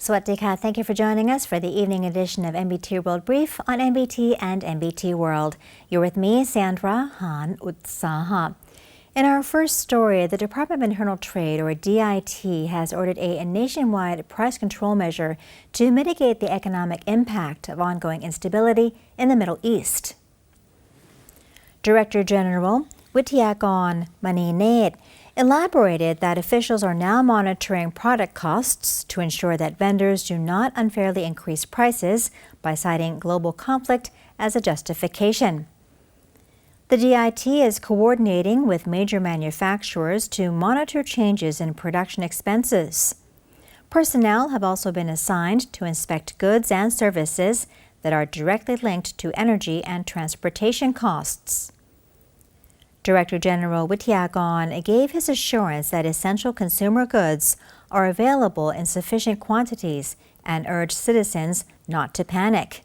Swawadika, thank you for joining us for the evening edition of NBT World Brief on NBT and NBT World. You're with me, Sandra Han Utsaha. In our first story, the Department of Internal Trade, or DIT, has ordered a nationwide price control measure to mitigate the economic impact of ongoing instability in the Middle East. Director General Withiakon Manineth elaborated that officials are now monitoring product costs to ensure that vendors do not unfairly increase prices by citing global conflict as a justification. The DIT is coordinating with major manufacturers to monitor changes in production expenses. Personnel have also been assigned to inspect goods and services that are directly linked to energy and transportation costs. Director General Withiakon gave his assurance that essential consumer goods are available in sufficient quantities and urged citizens not to panic.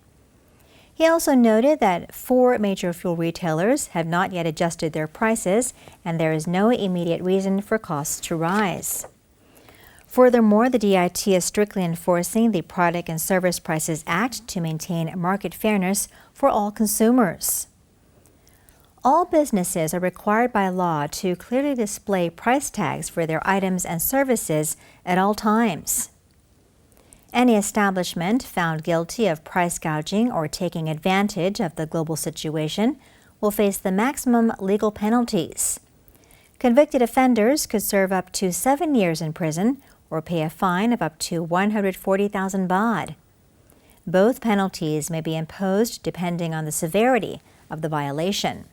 He also noted that 4 major fuel retailers have not yet adjusted their prices, and there is no immediate reason for costs to rise. Furthermore, the DIT is strictly enforcing the Product and Service Prices Act to maintain market fairness for all consumers. All businesses are required by law to clearly display price tags for their items and services at all times. Any establishment found guilty of price gouging or taking advantage of the global situation will face the maximum legal penalties. Convicted offenders could serve up to 7 years in prison or pay a fine of up to 140,000 baht. Both penalties may be imposed depending on the severity of the violation.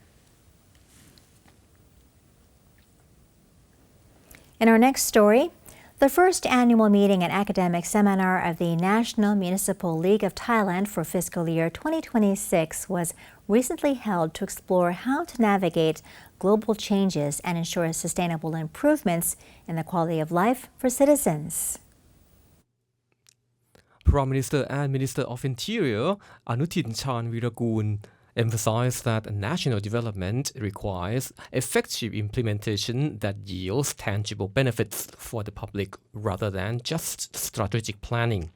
In our next story, the first annual meeting and academic seminar of the National Municipal League of Thailand for fiscal year 2026 was recently held to explore how to navigate global changes and ensure sustainable improvements in the quality of life for citizens. Prime Minister and Minister of Interior Anutin Charnvirakul emphasized that national development requires effective implementation that yields tangible benefits for the public rather than just strategic planning.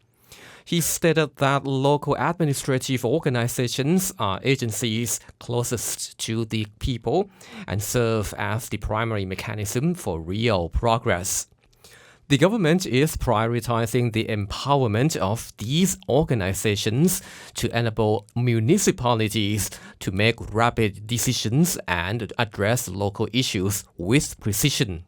He stated that local administrative organizations are agencies closest to the people and serve as the primary mechanism for real progress. The government is prioritizing the empowerment of these organizations to enable municipalities to make rapid decisions and address local issues with precision.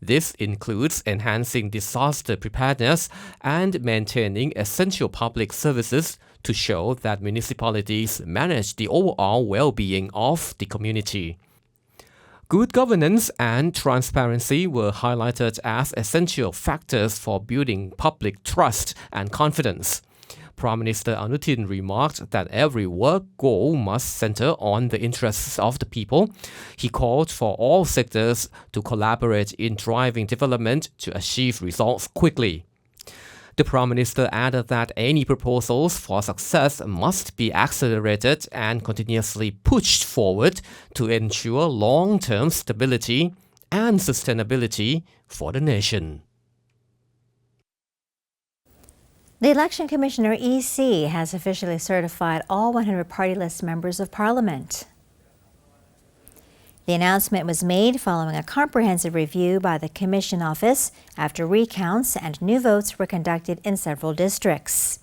This includes enhancing disaster preparedness and maintaining essential public services to show that municipalities manage the overall well-being of the community. Good governance and transparency were highlighted as essential factors for building public trust and confidence. Prime Minister Anutin remarked that every work goal must center on the interests of the people. He called for all sectors to collaborate in driving development to achieve results quickly. The Prime Minister added that any proposals for success must be accelerated and continuously pushed forward to ensure long-term stability and sustainability for the nation. The Election Commissioner EC has officially certified all 100 party list members of Parliament. The announcement was made following a comprehensive review by the Commission Office after recounts and new votes were conducted in several districts.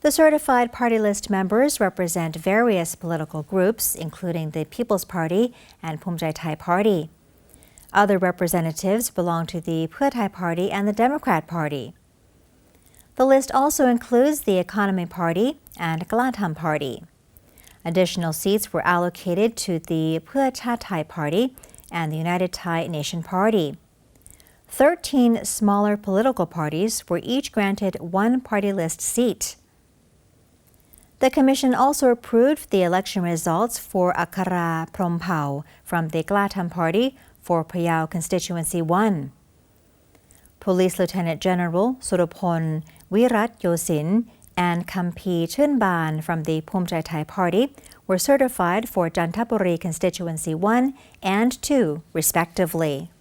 The certified party list members represent various political groups, including the People's Party and Phum Jai Thai Party. Other representatives belong to the Pheu Thai Party and the Democrat Party. The list also includes the Economy Party and Galatam Party. Additional seats were allocated to the Pheu Thai Party and the United Thai Nation Party. 13 smaller political parties were each granted 1 party list seat. The Commission also approved the election results for Akara Prompao from the Galatam Party for Phayao Constituency 1. Police Lieutenant General Surapon Wirat Yosin and Kampi Chunban from the Phum Jai Thai Party were certified for Jantaburi Constituency 1 and 2, respectively.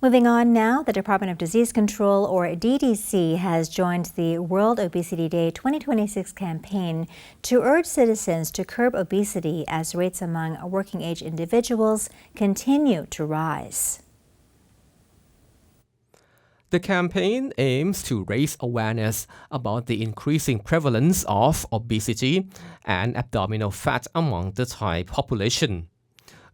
Moving on now, the Department of Disease Control, or DDC, has joined the World Obesity Day 2026 campaign to urge citizens to curb obesity as rates among working-age individuals continue to rise. The campaign aims to raise awareness about the increasing prevalence of obesity and abdominal fat among the Thai population.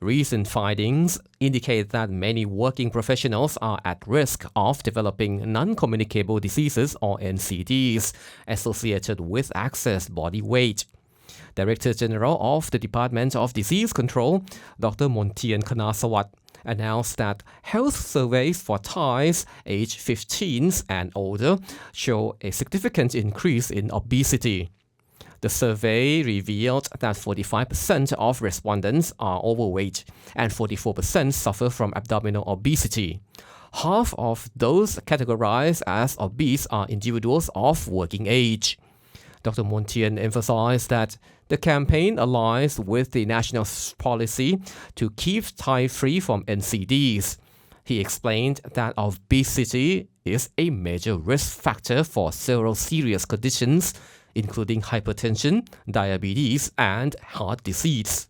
Recent findings indicate that many working professionals are at risk of developing non-communicable diseases or NCDs associated with excess body weight. Director General of the Department of Disease Control, Dr. Montien Kanasawat, announced that health surveys for Thais aged 15 and older show a significant increase in obesity. The survey revealed that 45% of respondents are overweight and 44% suffer from abdominal obesity. Half of those categorized as obese are individuals of working age. Dr. Montien emphasized that the campaign aligns with the national policy to keep Thai free from NCDs. He explained that obesity is a major risk factor for several serious conditions, including hypertension, diabetes, and heart disease.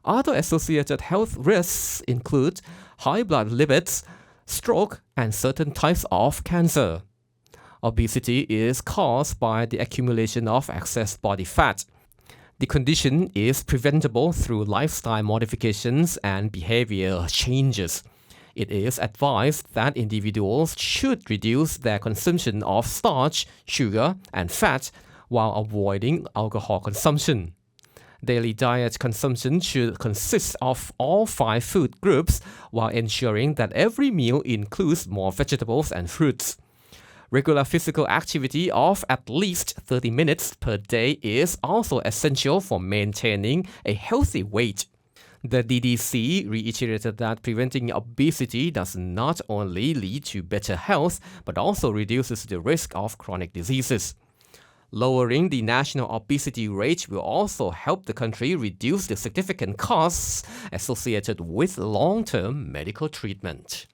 Other associated health risks include high blood lipids, stroke, and certain types of cancer. Obesity is caused by the accumulation of excess body fat. The condition is preventable through lifestyle modifications and behavior changes. It is advised that individuals should reduce their consumption of starch, sugar, and fat while avoiding alcohol consumption. Daily diet consumption should consist of all 5 food groups while ensuring that every meal includes more vegetables and fruits. Regular physical activity of at least 30 minutes per day is also essential for maintaining a healthy weight. The DDC reiterated that preventing obesity does not only lead to better health, but also reduces the risk of chronic diseases. Lowering the national obesity rate will also help the country reduce the significant costs associated with long-term medical treatment.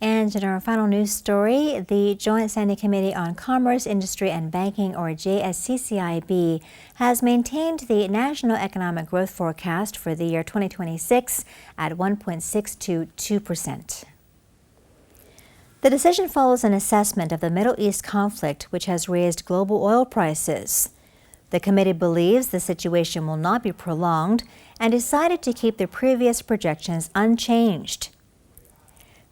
And in our final news story, the Joint Standing Committee on Commerce, Industry and Banking, or JSCCIB, has maintained the national economic growth forecast for the year 2026 at 1.622%. The decision follows an assessment of the Middle East conflict, which has raised global oil prices. The committee believes the situation will not be prolonged and decided to keep the previous projections unchanged.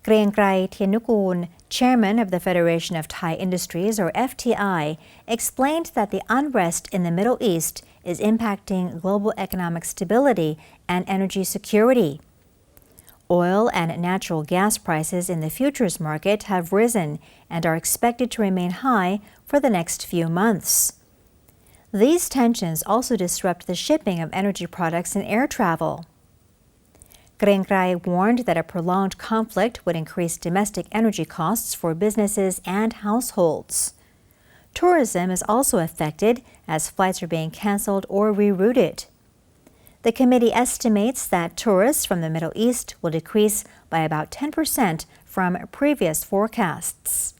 Griangrai Thianukoon, chairman of the Federation of Thai Industries, or FTI, explained that the unrest in the Middle East is impacting global economic stability and energy security. Oil and natural gas prices in the futures market have risen and are expected to remain high for the next few months. These tensions also disrupt the shipping of energy products and air travel. Griangrai warned that a prolonged conflict would increase domestic energy costs for businesses and households. Tourism is also affected as flights are being canceled or rerouted. The committee estimates that tourists from the Middle East will decrease by about 10% from previous forecasts.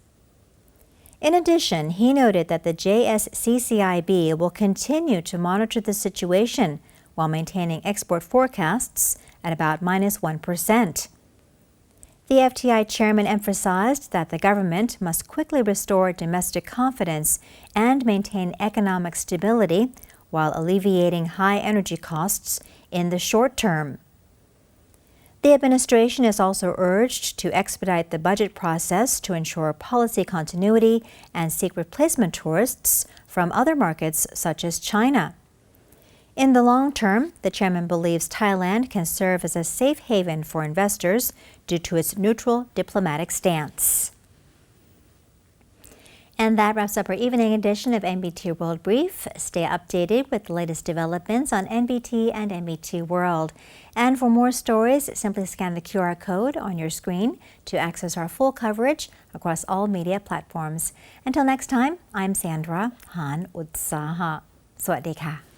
In addition, he noted that the JSCCIB will continue to monitor the situation while maintaining export forecasts at about -1%. The FTI chairman emphasized that the government must quickly restore domestic confidence and maintain economic stability while alleviating high energy costs in the short term. The administration is also urged to expedite the budget process to ensure policy continuity and seek replacement tourists from other markets such as China. In the long term, the chairman believes Thailand can serve as a safe haven for investors due to its neutral diplomatic stance. And that wraps up our evening edition of NBT World Brief. Stay updated with the latest developments on NBT and NBT World. And for more stories, simply scan the QR code on your screen to access our full coverage across all media platforms. Until next time, I'm Sandra Han Utsaha. สวัสดีค่ะ